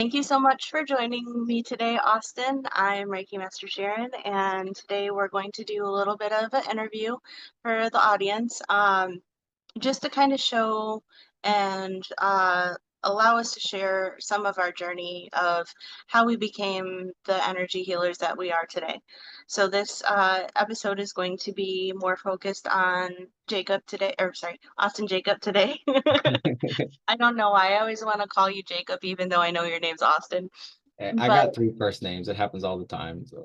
Thank you so much for joining me today, Austin. I'm Reiki Master Sharon, and today we're going to do a little bit of an interview for the audience, just to kind of show and allow us to share some of our journey of how we became the energy healers that we are today. So this episode is going to be more focused on Jacob today, or sorry, Austin Jacob today. I don't know why I always want to call you Jacob, even though I know your name's Austin. I But got three first names. It happens all the time. So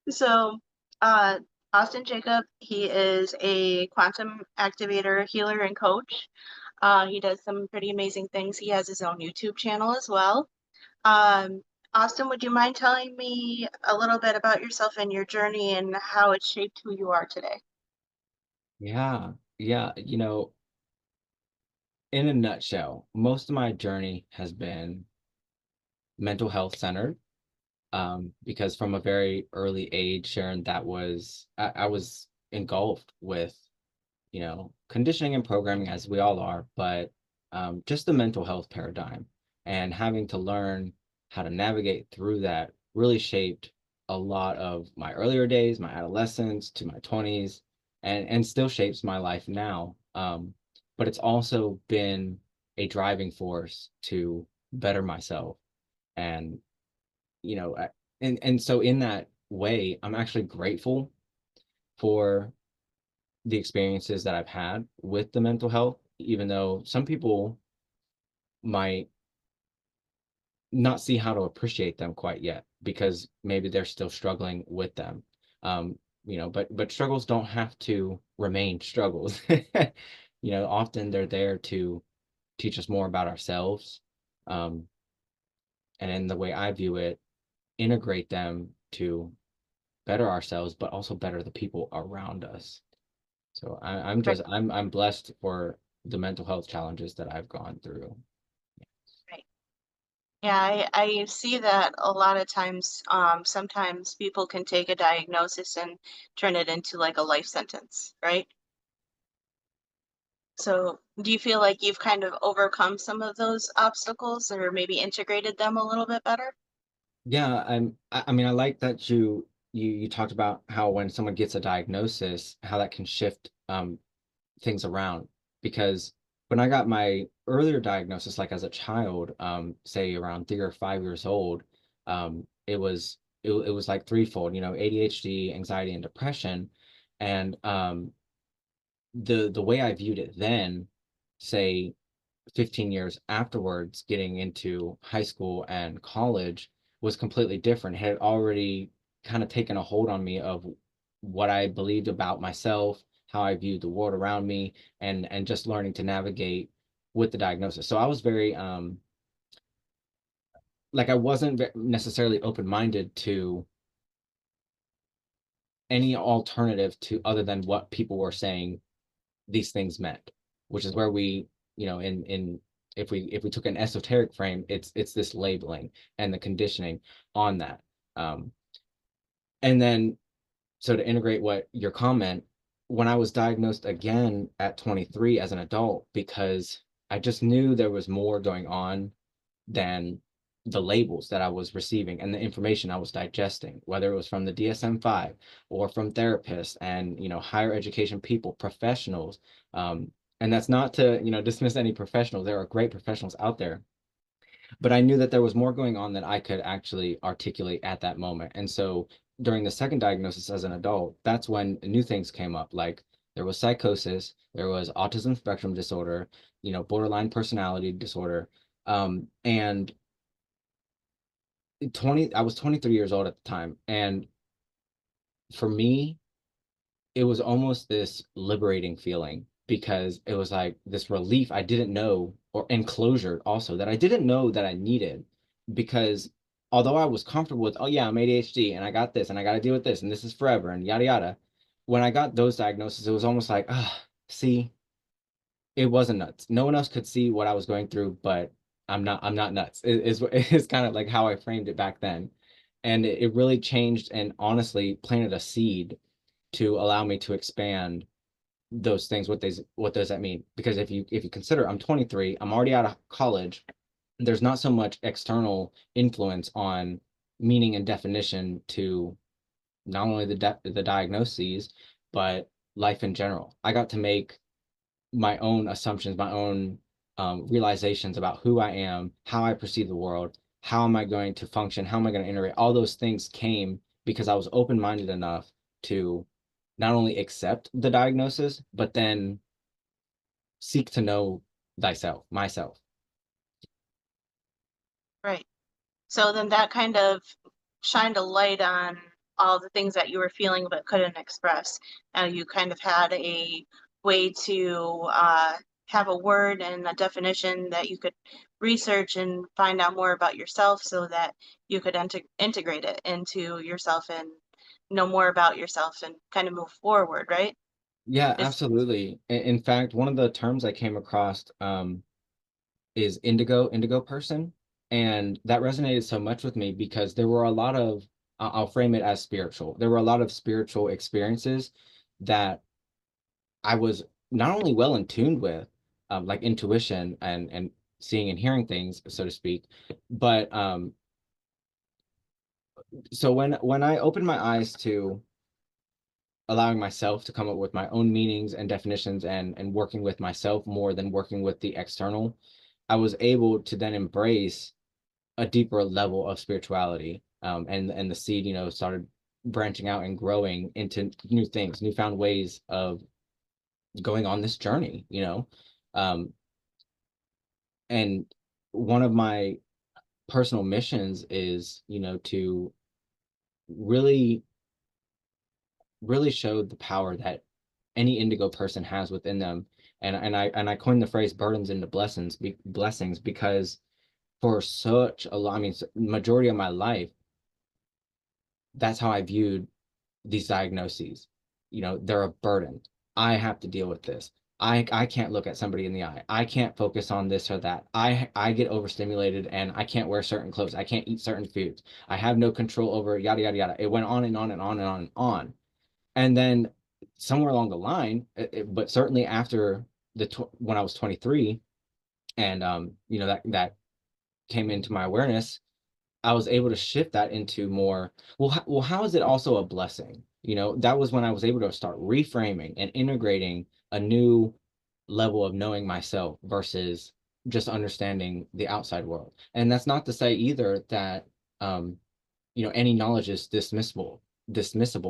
so, uh, Austin Jacob, he is a quantum activator, healer, and coach. He does some pretty amazing things. He has his own YouTube channel as well. Um, Austin, would you mind telling me a little bit about yourself and your journey and how it shaped who you are today? yeah. In a nutshell, most of my journey has been mental health centered. Because from a very early age, Sharon, I was engulfed with, conditioning and programming as we all are, but just the mental health paradigm and having to learn how to navigate through that really shaped a lot of my earlier days, my adolescence to my 20s, and still shapes my life now. But it's also been a driving force to better myself. And, you know, I- and so in that way, I'm actually grateful for the experiences that I've had with the mental health, even though some people might not see how to appreciate them quite yet because maybe they're still struggling with them. But struggles don't have to remain struggles. Often they're there to teach us more about ourselves. Um, and in the way I view it, integrate them to better ourselves, but also better the people around us. So I'm blessed for the mental health challenges that I've gone through. Right. Yeah, I see that a lot of times. Sometimes people can take a diagnosis and turn it into like a life sentence, right? So, do you feel like you've kind of overcome some of those obstacles or maybe integrated them a little bit better? I mean, I like that you talked about how when someone gets a diagnosis, how that can shift things around. Because when I got my earlier diagnosis, like as a child, say around 3 or 5 years old, it was like threefold, ADHD, anxiety, and depression. And the way I viewed it then, say 15 years afterwards, getting into high school and college, was completely different. It had already kind of taken a hold on me of what I believed about myself, how I viewed the world around me, and just learning to navigate with the diagnosis. So I was very like I wasn't necessarily open-minded to any alternative to other than what people were saying these things meant, which is where we, in if we took an esoteric frame, it's this labeling and the conditioning on that. Um, and then so to integrate what your comment, when I was diagnosed again at 23 as an adult, because I just knew there was more going on than the labels that I was receiving and the information I was digesting, whether it was from the DSM-5 or from therapists and higher education people, professionals. And that's not to dismiss any professionals. There are great professionals out there, but I knew that there was more going on than I could actually articulate at that moment. And so during the second diagnosis as an adult, that's when new things came up. Like there was psychosis, there was autism spectrum disorder, borderline personality disorder. And I was 23 years old at the time. And for me, it was almost this liberating feeling because it was like this relief I didn't know, or enclosure also that I didn't know that I needed. Because although I was comfortable with, oh yeah, I'm ADHD and I got this and I got to deal with this and this is forever and yada yada, when I got those diagnoses, it was almost like, ah, see, it wasn't nuts. No one else could see what I was going through, but I'm not nuts. Is kind of like how I framed it back then. And it really changed and honestly planted a seed to allow me to expand those things. What does that mean? Because if you consider I'm 23, I'm already out of college, there's not so much external influence on meaning and definition to not only the diagnoses, but life in general. I got to make my own assumptions, my own realizations about who I am, how I perceive the world, how am I going to function, how am I going to integrate. All those things came because I was open-minded enough to not only accept the diagnosis, but then seek to know thyself, myself. Right. So then that kind of shined a light on all the things that you were feeling but couldn't express. You kind of had a way to have a word and a definition that you could research and find out more about yourself so that you could integrate it into yourself and know more about yourself and kind of move forward, right? Yeah, Is absolutely. In fact, one of the terms I came across is indigo person, and that resonated so much with me because there were a lot of I'll frame it as spiritual. There were a lot of spiritual experiences that I was not only well in tune with, like intuition and seeing and hearing things, so to speak, but so when I opened my eyes to allowing myself to come up with my own meanings and definitions and working with myself more than working with the external, I was able to then embrace a deeper level of spirituality. And the seed, started branching out and growing into new things, newfound ways of going on this journey, Um, and one of my personal missions is, to really, really show the power that any indigo person has within them. And I coined the phrase burdens into blessings because for such a long, I mean, majority of my life, that's how I viewed these diagnoses. They're a burden. I have to deal with this. I can't look at somebody in the eye. I can't focus on this or that. I get overstimulated and I can't wear certain clothes. I can't eat certain foods. I have no control over yada yada yada. It went on and on and on and on and on. And then somewhere along the line, but certainly after when I was 23, and that came into my awareness, I was able to shift that into more, well, how is it also a blessing? That was when I was able to start reframing and integrating a new level of knowing myself versus just understanding the outside world. And that's not to say either that um, any knowledge is dismissible.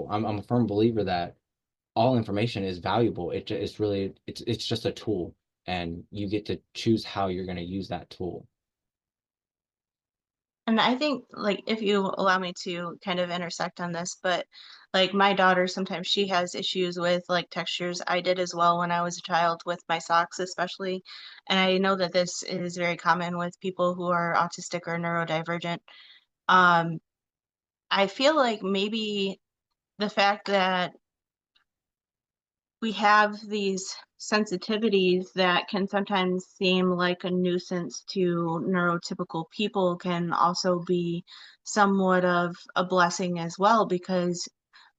I'm a firm believer that all information is valuable. It's really it's just a tool, and you get to choose how you're going to use that tool. And I think, like, if you allow me to kind of intersect on this, but like my daughter, sometimes she has issues with like textures. I did as well when I was a child with my socks, especially. And I know that this is very common with people who are autistic or neurodivergent. Um, I feel like maybe the fact that we have these sensitivities that can sometimes seem like a nuisance to neurotypical people can also be somewhat of a blessing as well, because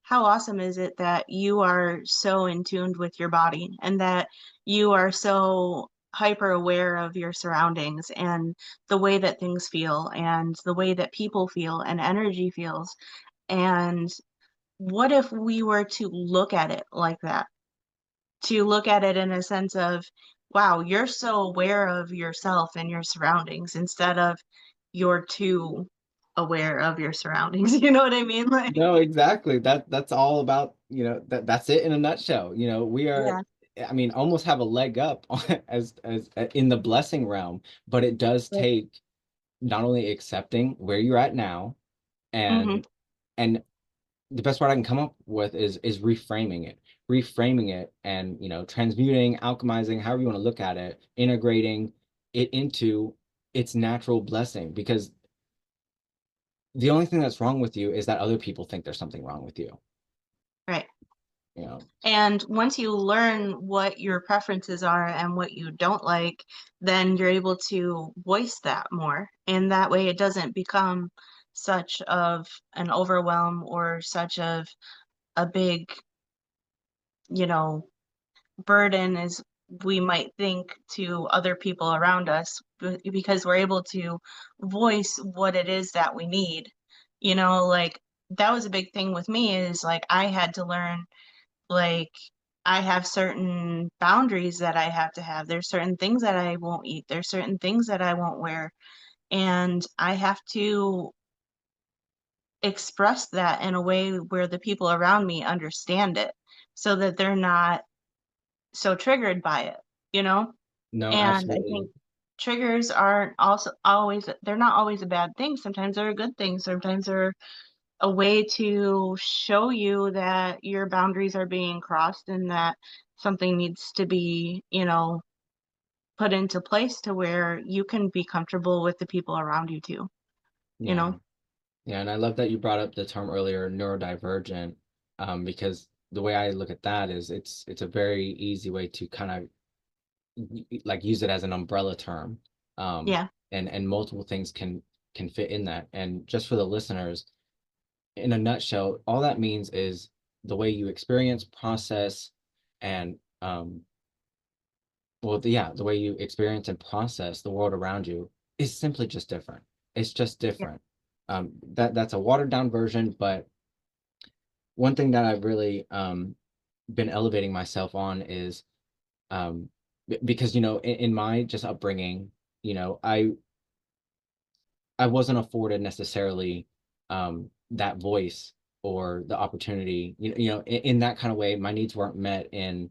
how awesome is it that you are so in tune with your body and that you are so hyper aware of your surroundings and the way that things feel and the way that people feel and energy feels. And what if we were to look at it like that? To look at it in a sense of, wow, you're so aware of yourself and your surroundings instead of you're too aware of your surroundings. You know what I mean? Like, No, exactly. That's all about, that's it in a nutshell. We are, yeah, I mean, almost have a leg up as in the blessing realm, but it does right. take not only accepting where you're at now, Hmm. and the best word I can come up with is reframing it, and transmuting, alchemizing, however you want to look at it, integrating it into its natural blessing, because the only thing that's wrong with you is that other people think there's something wrong with you. Right. You know, And once you learn what your preferences are and what you don't like, then you're able to voice that more. And that way it doesn't become such of an overwhelm or such of a big, you know, burden is we might think to other people around us because we're able to voice what it is that we need. Like that was a big thing with me is like I had to learn like I have certain boundaries that I have to have. There's certain things that I won't eat. There's certain things that I won't wear. And I have to express that in a way where the people around me understand it so that they're not so triggered by it, you know? No, And I absolutely. think triggers aren't also always, they're not always a bad thing. Sometimes they're a good thing. Sometimes they're a way to show you that your boundaries are being crossed and that something needs to be, put into place to where you can be comfortable with the people around you too, you Yeah. know? Yeah, and I love that you brought up the term earlier, neurodivergent, because the way I look at that is it's a very easy way to kind of like use it as an umbrella term. Yeah. And multiple things can fit in that. And just for the listeners, in a nutshell, all that means is the way you experience, process, and yeah, the way you experience and process the world around you is simply just different. It's just Yeah. different. That's a watered down version, but one thing that I've really been elevating myself on is because in my just upbringing, I wasn't afforded necessarily that voice or the opportunity. In that kind of way, my needs weren't met, and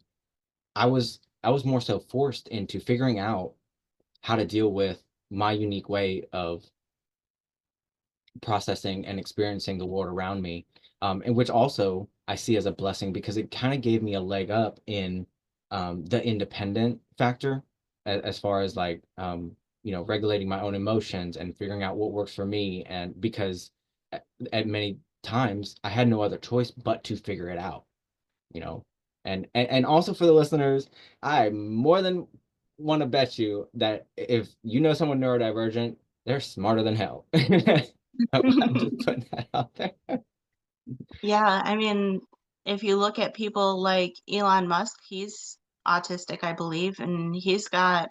I was more so forced into figuring out how to deal with my unique way of processing and experiencing the world around me, and which also I see as a blessing because it kind of gave me a leg up in the independent factor as far as like regulating my own emotions and figuring out what works for me, and because at many times I had no other choice but to figure it out, you know. And also for the listeners, I more than want to bet you that if you know someone neurodivergent, they're smarter than hell. I'm just putting that out there. Yeah, I mean, if you look at people like Elon Musk, he's autistic, I believe, and he's got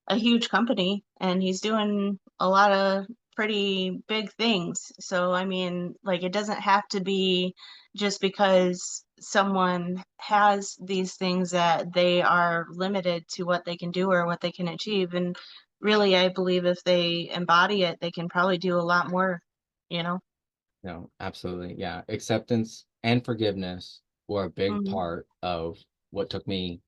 a huge company and he's doing a lot of pretty big things. So, I mean, like, it doesn't have to be just because someone has these things that they are limited to what they can do or what they can achieve. And really, I believe if they embody it, they can probably do a lot more, you know? No, absolutely. Yeah. Acceptance and forgiveness were a big Hmm. part of what took me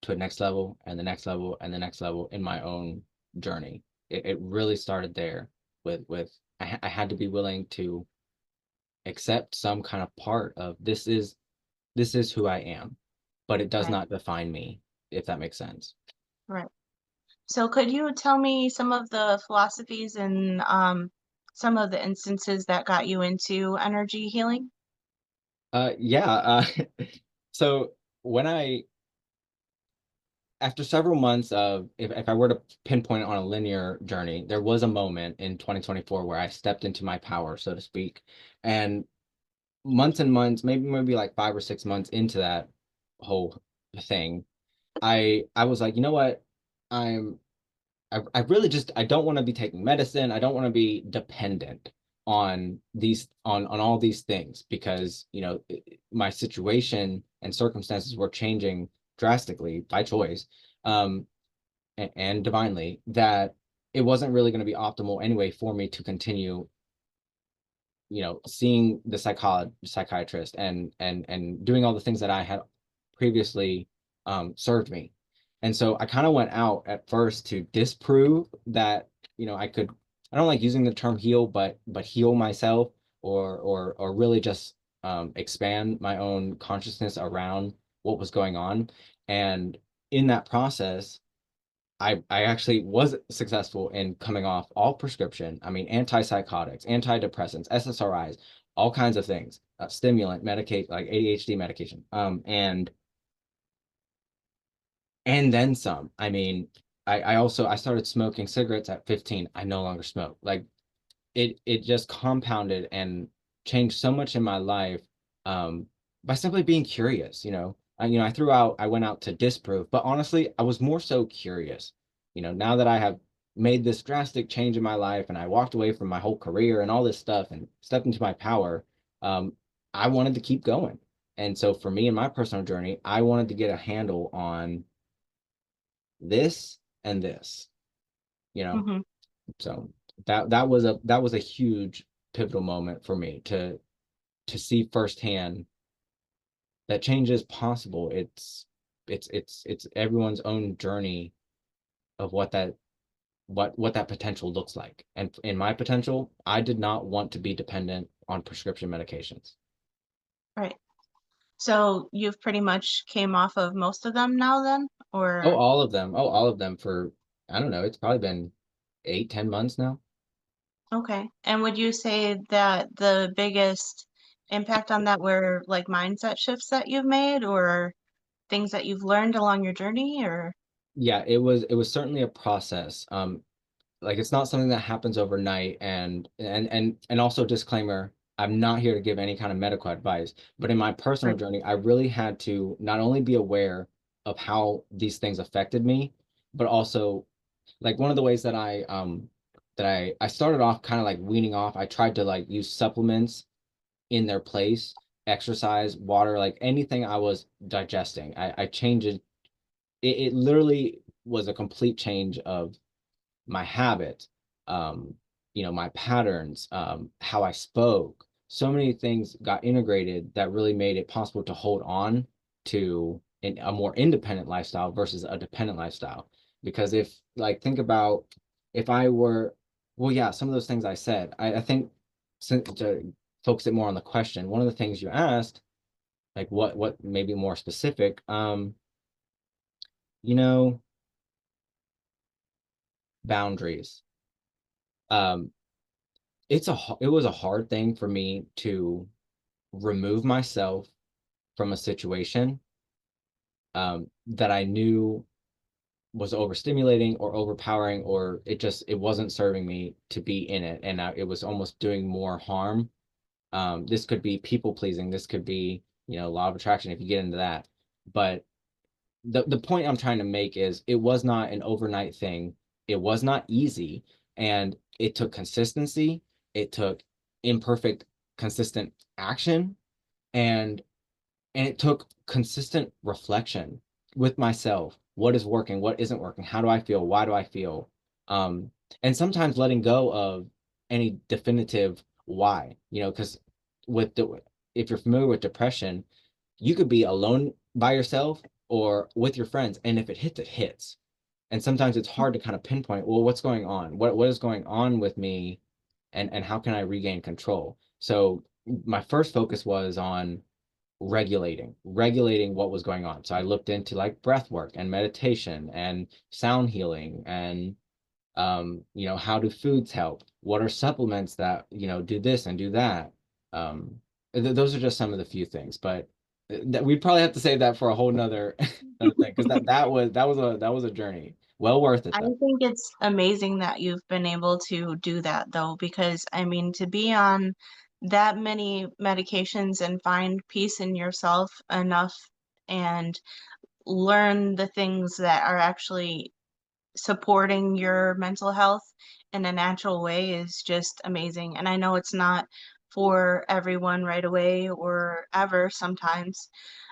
to a next level and the next level and the next level in my own journey. It really started there with I had to be willing to accept some kind of part of this is who I am, but it does Right, not define me, if that makes sense. right. So could you tell me some of the philosophies and some of the instances that got you into energy healing? Yeah. So when I after several months of if I were to pinpoint it on a linear journey, there was a moment in 2024 where I stepped into my power, so to speak. And months and months, maybe like 5 or 6 months into that whole thing, I was like, you know what? I'm I really just I don't want to be taking medicine. I don't want to be dependent on all these things because my situation and circumstances were changing drastically by choice, and divinely, that it wasn't really going to be optimal anyway for me to continue seeing the psychiatrist and doing all the things that I had previously served me. And so I kind of went out at first to disprove that, I could, I don't like using the term heal, but heal myself or really just expand my own consciousness around what was going on. And in that process, I actually was successful in coming off all prescription. I mean, antipsychotics, antidepressants, SSRIs, all kinds of things, stimulant, medicate like ADHD medication, and then some. I mean, I started smoking cigarettes at 15. I no longer smoke. Like it just compounded and changed so much in my life, by simply being curious. I went out to disprove, but honestly, I was more so curious. Now that I have made this drastic change in my life and I walked away from my whole career and all this stuff and stepped into my power, um, I wanted to keep going. And so for me in my personal journey, I wanted to get a handle on this and this, you know. Hmm. So that was a huge pivotal moment for me to see firsthand that change is possible. It's everyone's own journey of what that potential looks like. And in my potential, I did not want to be dependent on prescription medications. Right. So you've pretty much came off of most of them now then, Oh, or all of them. Oh, all of them for, I don't know, it's probably been 8, 10 months now. okay. And would you say that the biggest impact on that were like mindset shifts that you've made or things that you've learned along your journey or Yeah, it was certainly a process. Like it's not something that happens overnight, and also disclaimer, I'm not here to give any kind of medical advice, but in my personal right, journey I really had to not only be aware of how these things affected me, but also like one of the ways that I started off kind of like weaning off. I tried to like use supplements in their place, exercise, water, like anything I was digesting. I changed it. It literally was a complete change of my habit, um, my patterns, how I spoke. So many things got integrated that really made it possible to hold on to a more independent lifestyle versus a dependent lifestyle. Because if, like, think about if I were, well, yeah, some of those things I said, I think to focus it more on the question, one of the things you asked, like what maybe more specific, you know, boundaries. Um, it was a hard thing for me to remove myself from a situation that I knew was overstimulating or overpowering, or it wasn't serving me to be in it, and it was almost doing more harm. This could be people pleasing. This could be law of attraction if you get into that. But the point I'm trying to make is it was not an overnight thing. It was not easy, and it took consistency. It took imperfect, consistent action, and it took consistent reflection with myself. What is working? What isn't working? How do I feel? Why do I feel? Um, and sometimes letting go of any definitive why, because with the if you're familiar with depression, you could be alone by yourself or with your friends, and if it hits, it hits. And sometimes it's hard to kind of pinpoint, well, what's going on? What is going on with me, and how can I regain control? So my first focus was on regulating what was going on. So I looked into like breath work and meditation and sound healing and how do foods help? What are supplements that, do this and do that? Those are just some of the few things, but that we'd probably have to save that for a whole nother another thing because that was a journey. Well worth it I though. think it's amazing that you've been able to do that though, because I mean, to be on that many medications and find peace in yourself enough and learn the things that are actually supporting your mental health in a natural way is just amazing. And I know it's not for everyone right away or ever sometimes,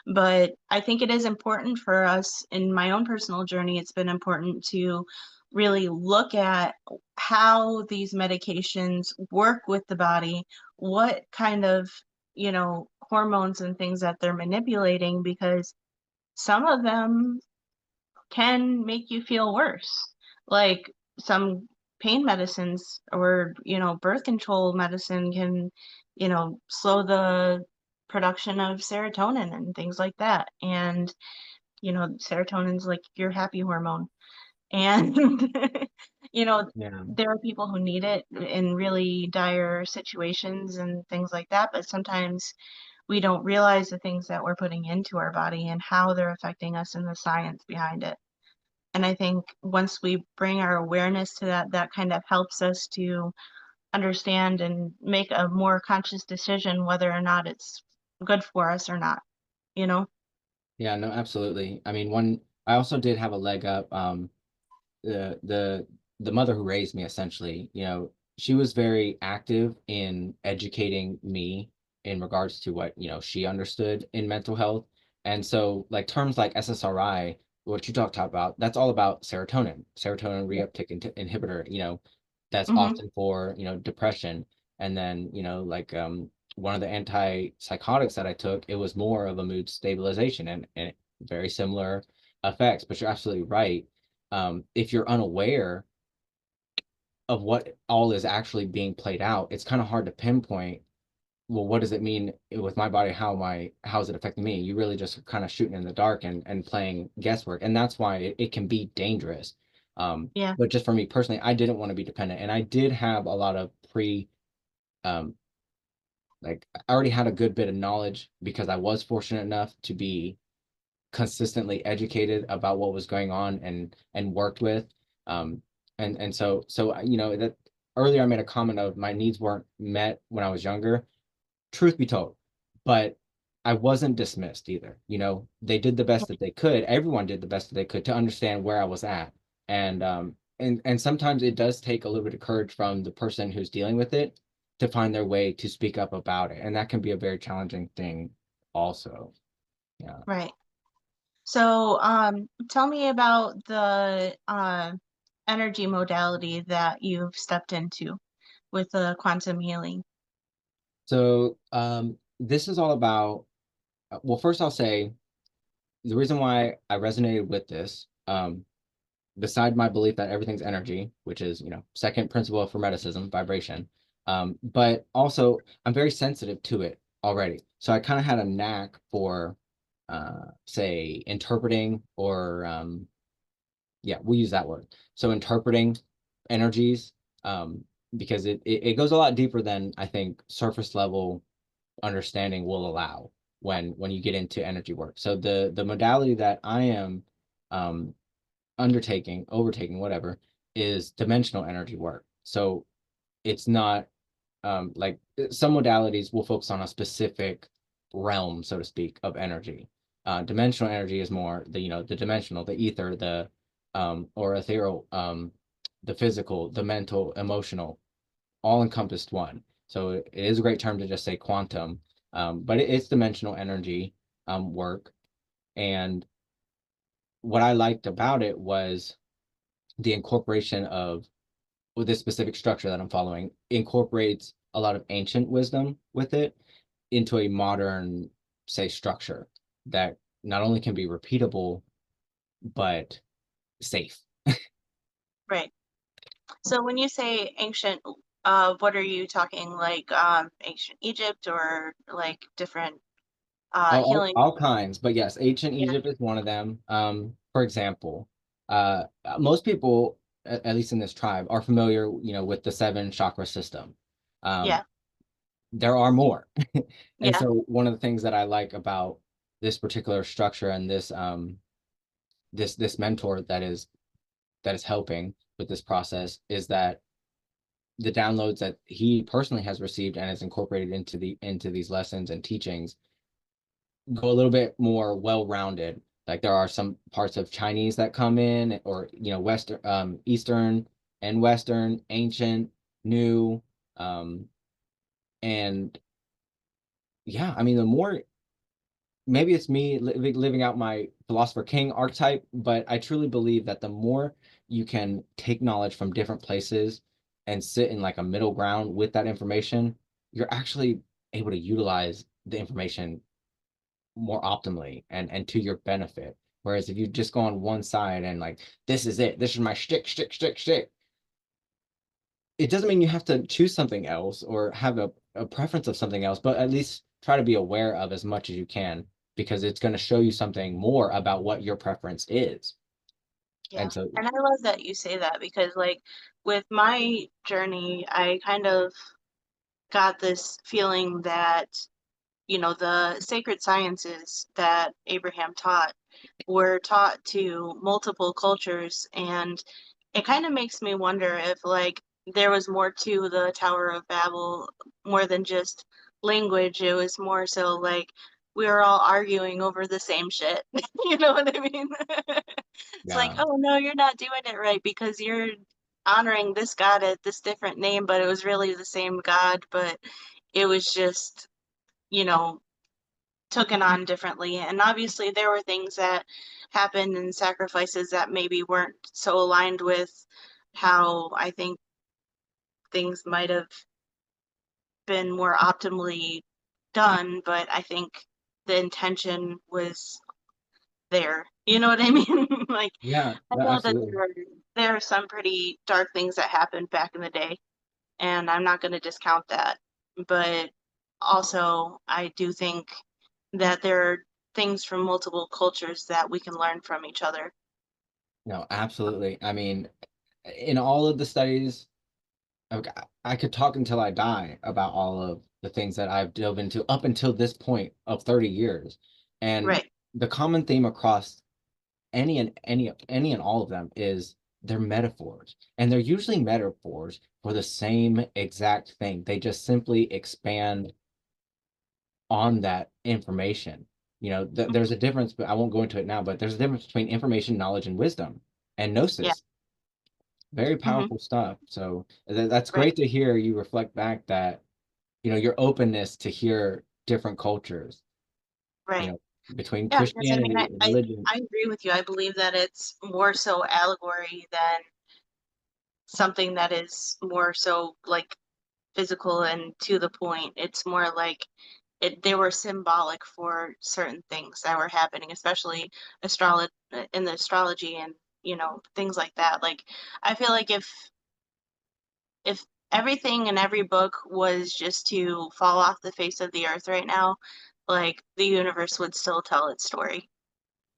but I think it is important for us in my own personal journey. It's been important to really look at how these medications work with the body, what kind of, hormones and things that they're manipulating, because some of them can make you feel worse. Like some pain medicines or, birth control medicine can, slow the production of serotonin and things like that. And, serotonin's like your happy hormone. And, you know, Yeah. there are people who need it in really dire situations and things like that, but sometimes we don't realize the things that we're putting into our body and how they're affecting us and the science behind it. And I think once we bring our awareness to that, that kind of helps us to understand and make a more conscious decision whether or not it's good for us or not, you know? Yeah, no, absolutely. I mean, one, I also did have a leg up. The the the mother who raised me, essentially, she was very active in educating me in regards to what, she understood in mental health. And so like terms like SSRI, what you talked about, that's all about serotonin Yeah. reuptake inhibitor, that's Hmm. often for, depression. And then, one of the antipsychotics that I took, it was more of a mood stabilization and very similar effects. But you're absolutely right. If you're unaware of what all is actually being played out, it's kind of hard to pinpoint, well, what does it mean with my body? How is it affecting me? You really just kind of shooting in the dark and playing guesswork. And that's why it can be dangerous. Yeah. But just for me personally, I didn't want to be dependent. And I did have a lot of um, like I already had a good bit of knowledge because I was fortunate enough to be consistently educated about what was going on and worked with. Um, and so that earlier I made a comment of my needs weren't met when I was younger. Truth be told, but I wasn't dismissed either. They did the best that they could. Everyone did the best that they could to understand where I was at. And sometimes it does take a little bit of courage from the person who's dealing with it to find their way to speak up about it. And that can be a very challenging thing also. Yeah. Right. So, tell me about the energy modality that you've stepped into with the quantum healing. So this is all about, well, first I'll say the reason why I resonated with this, beside my belief that everything's energy, which is, second principle of Hermeticism, vibration, but also I'm very sensitive to it already. So I kind of had a knack for, say, interpreting or, yeah, we'll use that word. So interpreting energies, because it goes a lot deeper than I think surface level understanding will allow when you get into energy work. So the modality that I am um, undertaking, overtaking, whatever, is dimensional energy work. So it's not like some modalities will focus on a specific realm, so to speak, of energy. Dimensional energy is more the dimensional, the ether, the or ethereal, the physical, the mental, emotional, all encompassed one. So it is a great term to just say quantum, but it's dimensional energy work. And what I liked about it was the incorporation of, with this specific structure that I'm following, incorporates a lot of ancient wisdom with it into a modern, say, structure that not only can be repeatable, but safe. Right. So when you say ancient, what are you talking like ancient Egypt or like different healing? All kinds, but yes, ancient Yeah. Egypt is one of them. For example, most people, at least in this tribe, are familiar, with the seven chakra system. Um, Yeah. there are more. And Yeah. so one of the things that I like about this particular structure and this mentor that is helping with this process is that the downloads that he personally has received and has incorporated into these lessons and teachings go a little bit more well-rounded. Like there are some parts of Chinese that come in, or Western, Eastern and Western, ancient, new, um, and yeah, I mean, the more, maybe it's me living out my philosopher king archetype, but I truly believe that the more you can take knowledge from different places and sit in like a middle ground with that information, you're actually able to utilize the information more optimally and to your benefit. Whereas if you just go on one side and like, this is it, this is my shtick, it doesn't mean you have to choose something else or have a preference of something else, but at least try to be aware of as much as you can because it's going to show you something more about what your preference is. Yeah. And so, And I love that you say that because like with my journey, I kind of got this feeling that the sacred sciences that Abraham taught were taught to multiple cultures. And it kind of makes me wonder if, like, there was more to the Tower of Babel more than just language. It was more so like we were all arguing over the same shit. You know what I mean? It's like, Yeah. oh no, you're not doing it right because you're honoring this God at this different name, but it was really the same God, but it was just, you know, taken on differently. And obviously there were things that happened and sacrifices that maybe weren't so aligned with how I think things might have been more optimally done, but I think the intention was there. You know what I mean? Like, Yeah, I yeah, know that absolutely. there are some pretty dark things that happened back in the day, and I'm not going to discount that. But also, I do think that there are things from multiple cultures that we can learn from each other. No, absolutely. I mean, in all of the studies, okay, I could talk until I die about all of the things that I've dove into up until this point of 30 years. And Right. the common theme across any and all of them is they're metaphors. And they're usually metaphors for the same exact thing. They just simply expand on that information. There's a difference, but I won't go into it now, but there's a difference between information, knowledge, and wisdom and Yeah. gnosis. Very Hmm. powerful stuff. So that's Right. great to hear you reflect back that, your openness to hear different cultures, you Right. know, between Yeah, because I mean, Christianity, religion. I agree with you. I believe that it's more so allegory than something that is more so like physical and to the point. It's more like they were symbolic for certain things that were happening, especially in the astrology and things like that. Like I feel like if everything in every book was just to fall off the face of the earth right now, like the universe would still tell its story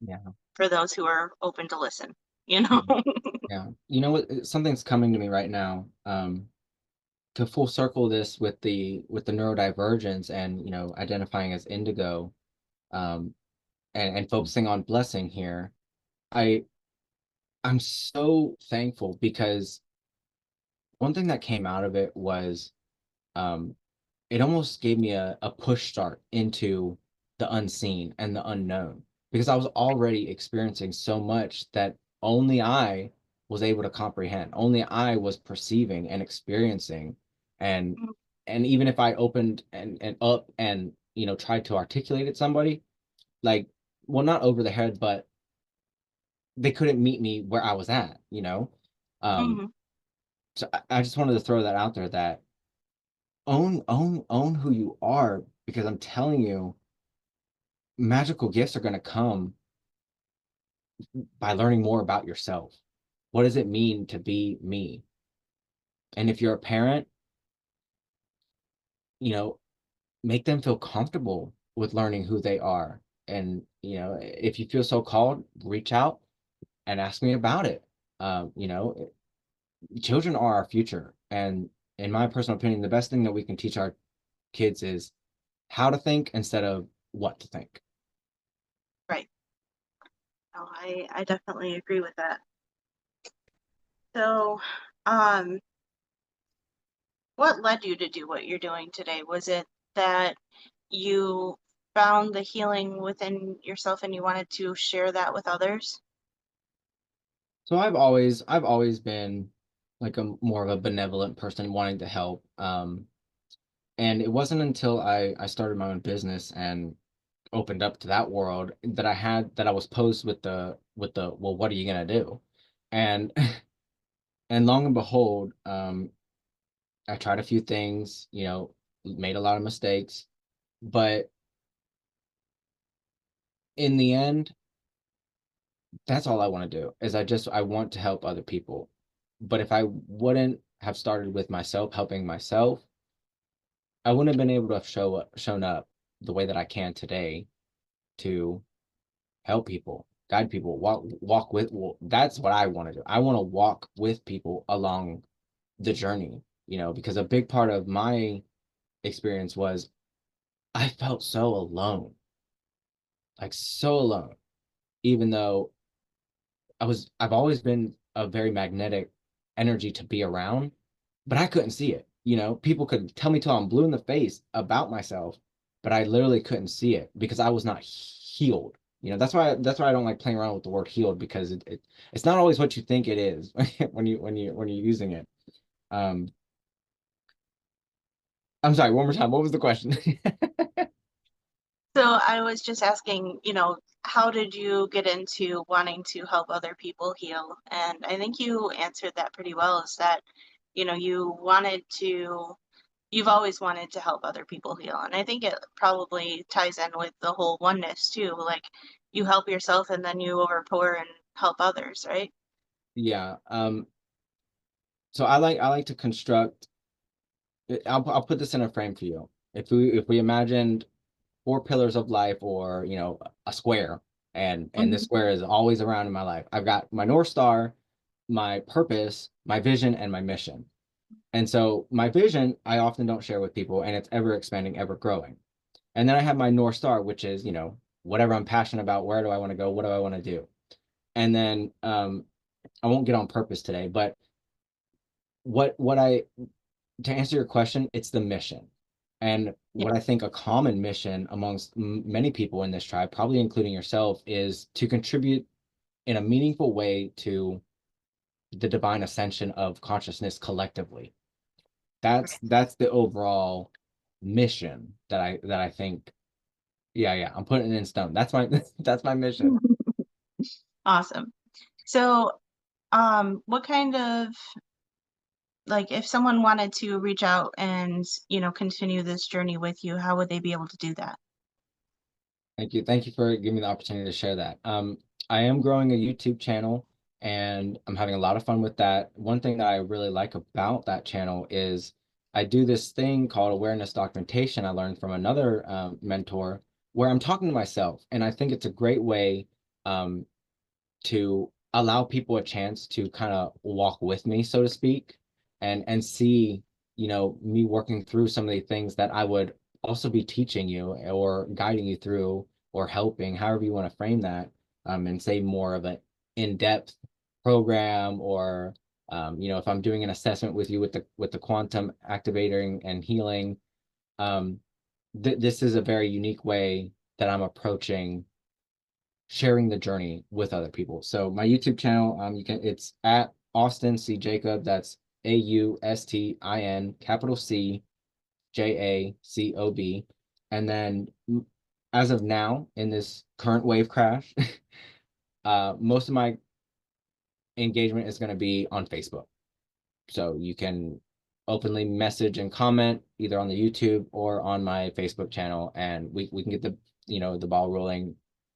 Yeah. for those who are open to listen, you know? Yeah. Yeah. You know what? Something's coming to me right now. To full circle this with the neurodivergence and identifying as indigo, um, and focusing on blessing here. I I'm so thankful because one thing that came out of it was, um, it almost gave me a push start into the unseen and the unknown because I was already experiencing so much that only I was able to comprehend. Only I was perceiving and experiencing. And Mhm, and even if I opened and up and tried to articulate it somebody, like, well, not over the head, but they couldn't meet me where I was at. Um, mhm, so I just wanted to throw that out there that own who you are, because I'm telling you, magical gifts are going to come by learning more about yourself. What does it mean to be me? And if you're a parent, you know, make them feel comfortable with learning who they are. And, if you feel so called, reach out and ask me about it. Children are our future. And in my personal opinion, the best thing that we can teach our kids is how to think instead of what to think. right. No, I definitely agree with that. So, um, what led you to do what you're doing today? Was it that you found the healing within yourself and you wanted to share that with others? So I've always been like a more of a benevolent person wanting to help. And it wasn't until I started my own business and opened up to that world that I was posed with the well, what are you gonna do? And and long and behold, I tried a few things, made a lot of mistakes, but in the end, that's all I want to do is I want to help other people. But if I wouldn't have started with myself, helping myself, I wouldn't have been able to have shown up the way that I can today to help people, guide people, walk with. Well, that's what I want to do. I want to walk with people along the journey, because a big part of my experience was I felt so alone, like so alone, even though I've always been a very magnetic energy to be around, but I couldn't see it. People could tell me till I'm blue in the face about myself, but I literally couldn't see it because I was not healed. That's why I don't like playing around with the word healed, because it's not always what you think it is when you're using it. Um, I'm sorry, one more time. What was the question? So I was just asking, how did you get into wanting to help other people heal? And I think you answered that pretty well, is that, you've always wanted to help other people heal. And I think it probably ties in with the whole oneness too. Like you help yourself and then you overpour and help others, right? Yeah. So I like to construct. I'll put this in a frame for you. If we imagined four pillars of life, or a square, and this Hmm. square is always around in my life. I've got my North Star, my purpose, my vision, and my mission. And so my vision I often don't share with people, and it's ever expanding, ever growing. And then I have my North Star, which is, whatever I'm passionate about, where do I want to go, what do I want to do? And then I won't get on purpose today, but what I to answer your question, it's the mission. And Yeah. what I think a common mission amongst many people in this tribe, probably including yourself, is to contribute in a meaningful way to the divine ascension of consciousness collectively. That's the overall mission that I think. Yeah, yeah, I'm putting it in stone. That's my that's my mission. Awesome. So, what kind of, like, if someone wanted to reach out and, continue this journey with you, how would they be able to do that? Thank you. Thank you for giving me the opportunity to share that. I am growing a YouTube channel, and I'm having a lot of fun with that. One thing that I really like about that channel is I do this thing called awareness documentation I learned from another mentor, where I'm talking to myself. And I think it's a great way um, to allow people a chance to kind of walk with me, so to speak, and see, me working through some of the things that I would also be teaching you or guiding you through, or helping, however you want to frame that, and say more of an in-depth program, or if I'm doing an assessment with you with the quantum activating and healing. This is a very unique way that I'm approaching sharing the journey with other people. So my YouTube channel, it's at Austin C Jacob. That's AUSTIN capital C JACOB. And then as of now, in this current wave crash, most of my engagement is going to be on Facebook. So you can openly message and comment either on the YouTube or on my Facebook channel, and we can get the ball rolling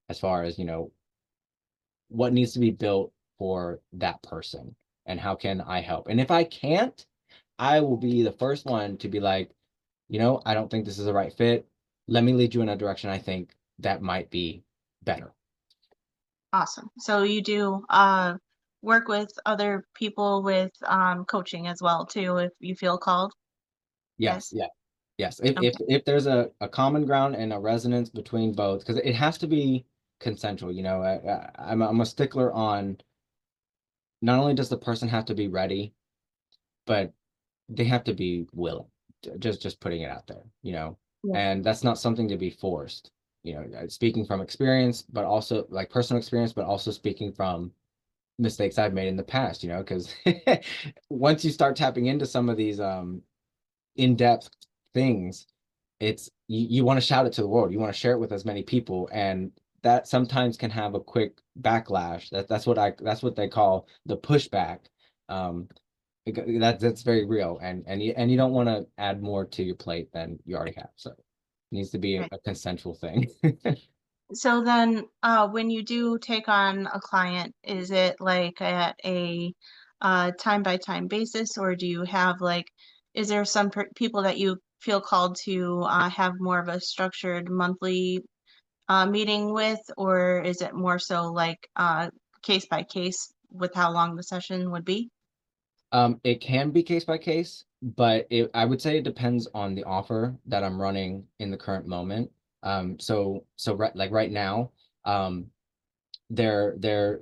as far as what needs to be built for that person, and how can I help. And if I can't, I will be the first one to be like, I don't think this is the right fit. Let me lead you in a direction I think that might be better. Awesome. So you do work with other people with coaching as well too, if you feel called. Yes, Yes. yeah, yes. If if Okay. if there's a common ground and a resonance between both, because it has to be consensual. I'm a stickler on, not only does the person have to be ready, but they have to be willing. Just putting it out there, Yeah. and that's not something to be forced. Speaking from experience, but also like personal experience, but also speaking from mistakes I've made in the past. Because once you start tapping into some of these in-depth things, it's you want to shout it to the world. You want to share it with as many people, and that sometimes can have a quick backlash. That's what they call the pushback. Um, that's very real, and you don't want to add more to your plate than you already have. So it needs to be a, Right. a consensual thing. So then, when you do take on a client, is it like at a time by time basis, or do you have like, is there some people that you feel called to have more of a structured monthly meeting with, or is it more so like case by case with how long the session would be? It can be case by case, but I would say it depends on the offer that I'm running in the current moment. Like right now, um, there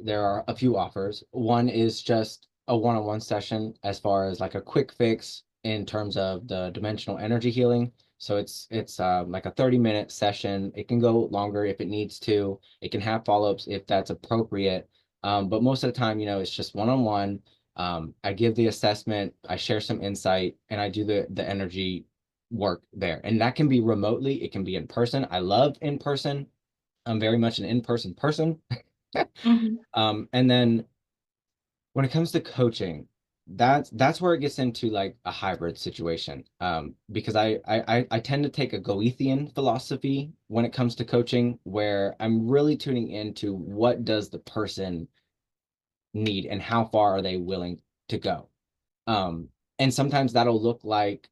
are a few offers. One is just a one-on-one session, as far as like a quick fix in terms of the dimensional energy healing. So it's like a 30-minute session. It can go longer if it needs to. It can have follow-ups if that's appropriate. But most of the time, it's just one-on-one. I give the assessment, I share some insight, and I do the energy work there. And that can be remotely, it can be in person. I love in person. I'm very much an in-person person. Hmm. And then when it comes to coaching, that's where it gets into like a hybrid situation. Because I tend to take a Goethean philosophy when it comes to coaching, where I'm really tuning into what does the person need and how far are they willing to go. Um, and sometimes that'll look like,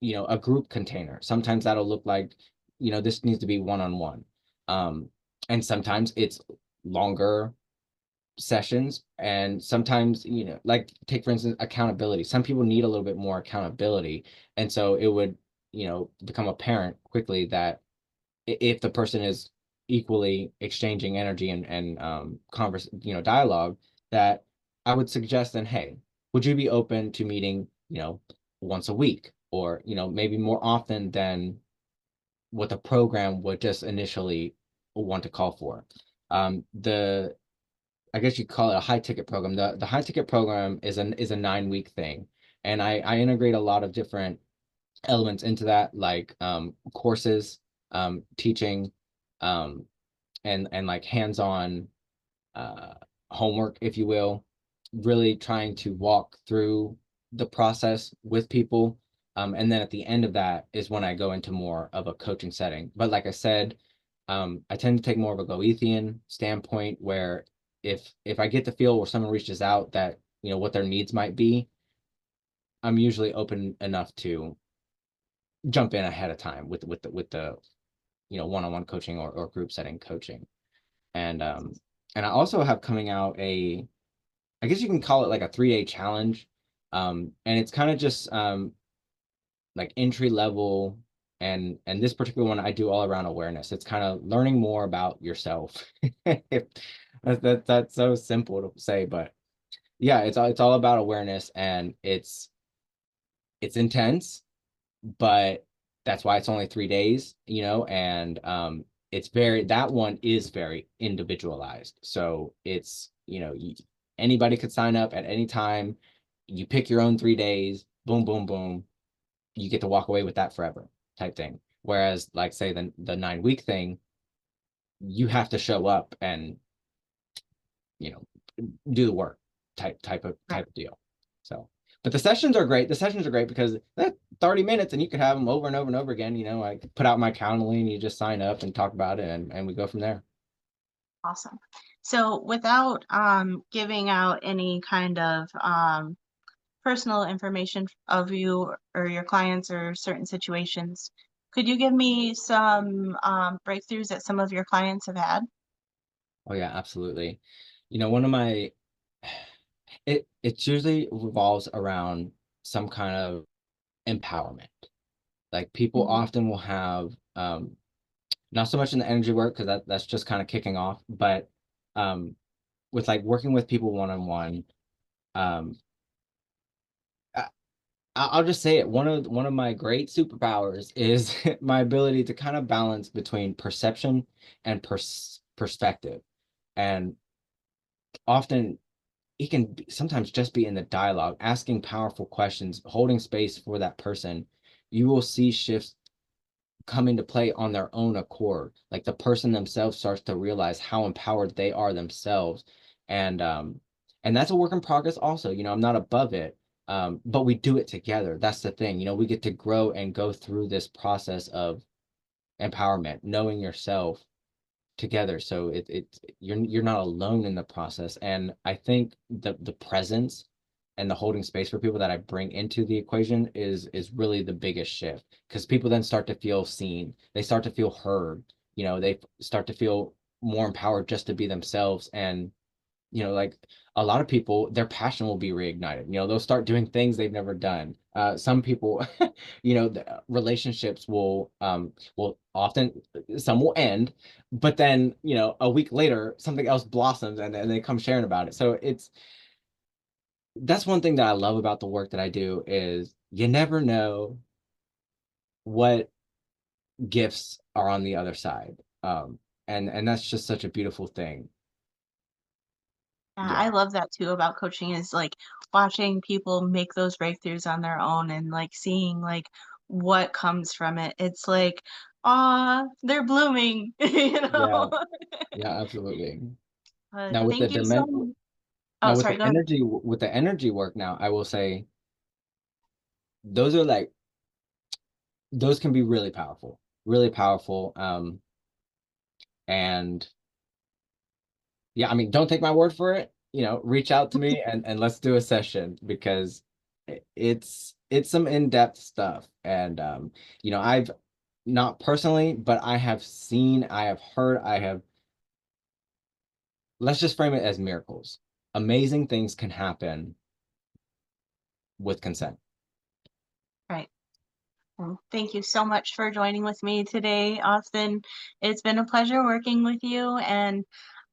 a group container. Sometimes that'll look like, this needs to be one-on-one. And sometimes it's longer sessions, and sometimes, like take for instance accountability. Some people need a little bit more accountability, and so it would, become apparent quickly that if the person is equally exchanging energy and converse, dialogue, that I would suggest then, hey, would you be open to meeting, once a week, or, maybe more often than what the program would just initially want to call for. The I guess you call it a high ticket program. The high ticket program is a 9-week thing, and I integrate a lot of different elements into that, like courses, teaching, um, and like hands-on uh, homework, if you will, really trying to walk through the process with people. And then at the end of that is when I go into more of a coaching setting. But like I said, I tend to take more of a Goethean standpoint, where if I get the feel where someone reaches out that, what their needs might be, I'm usually open enough to jump in ahead of time with the one-on-one coaching or group setting coaching. And I also have coming out I guess you can call it like a 3-day challenge. And it's kind of just like entry level, and this particular one I do all around awareness. It's kind of learning more about yourself. That's so simple to say, but yeah, it's all about awareness, and it's intense, but that's why it's only 3 days, and that one is very individualized. So it's, anybody could sign up at any time. You pick your own 3 days, boom, boom, boom. You get to walk away with that forever type thing. Whereas, like, say the 9-week thing, you have to show up and, you know, do the work Right. type of deal. So, but the sessions are great. The sessions are great because that 30 minutes and you could have them over and over and over again. I put out my Calendly and you just sign up and talk about it, and we go from there. Awesome. So without giving out any kind of personal information of you or your clients or certain situations, could you give me some breakthroughs that some of your clients have had? Oh yeah, absolutely. One of my it usually revolves around some kind of empowerment. Like, people Hmm. often will have not so much in the energy work, because that's just kind of kicking off, but um with like working with people one-on-one. um I, I'll just say it. One of my great superpowers is my ability to kind of balance between perception and perspective. And often it can sometimes just be in the dialogue, asking powerful questions, holding space for that person. You will see shifts come into play on their own accord. Like, the person themselves starts to realize how empowered they are themselves. And that's a work in progress also. I'm not above it. But we do it together. That's the thing. We get to grow and go through this process of empowerment, knowing yourself together. So you're not alone in the process. And I think the presence and the holding space for people that I bring into the equation is really the biggest shift, because people then start to feel seen. They start to feel heard. They start to feel more empowered just to be themselves. And like, a lot of people, their passion will be reignited. They'll start doing things they've never done. Some people, the relationships will often, some will end, but then, a week later, something else blossoms, and they come sharing about it. So that's one thing that I love about the work that I do, is you never know what gifts are on the other side. And that's just such a beautiful thing. Yeah, I Yeah. love that too about coaching is like watching people make those breakthroughs on their own and like seeing like what comes from it. It's like, ah, they're blooming, you Yeah. know. Yeah, absolutely. But Now with the thank you so dement much. Oh, now with sorry, the go ahead. energy with the energy work now, I will say those are like those can be really powerful. Really powerful. And yeah, I mean, don't take my word for it. Reach out to me and let's do a session because it's some in-depth stuff. And I've not personally, but I have seen, I have heard, let's just frame it as miracles. Amazing things can happen with consent. Right. Well, thank you so much for joining with me today, Austin. It's been a pleasure working with you, and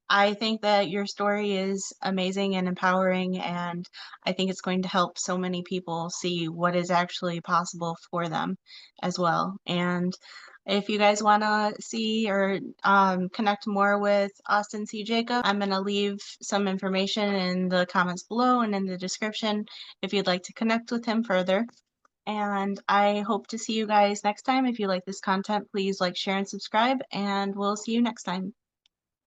I think that your story is amazing and empowering, and I think it's going to help so many people see what is actually possible for them as well. And if you guys want to see or connect more with Austin C. Jacob, I'm going to leave some information in the comments below and in the description if you'd like to connect with him further. And I hope to see you guys next time. If you like this content, please like, share, and subscribe, and we'll see you next time.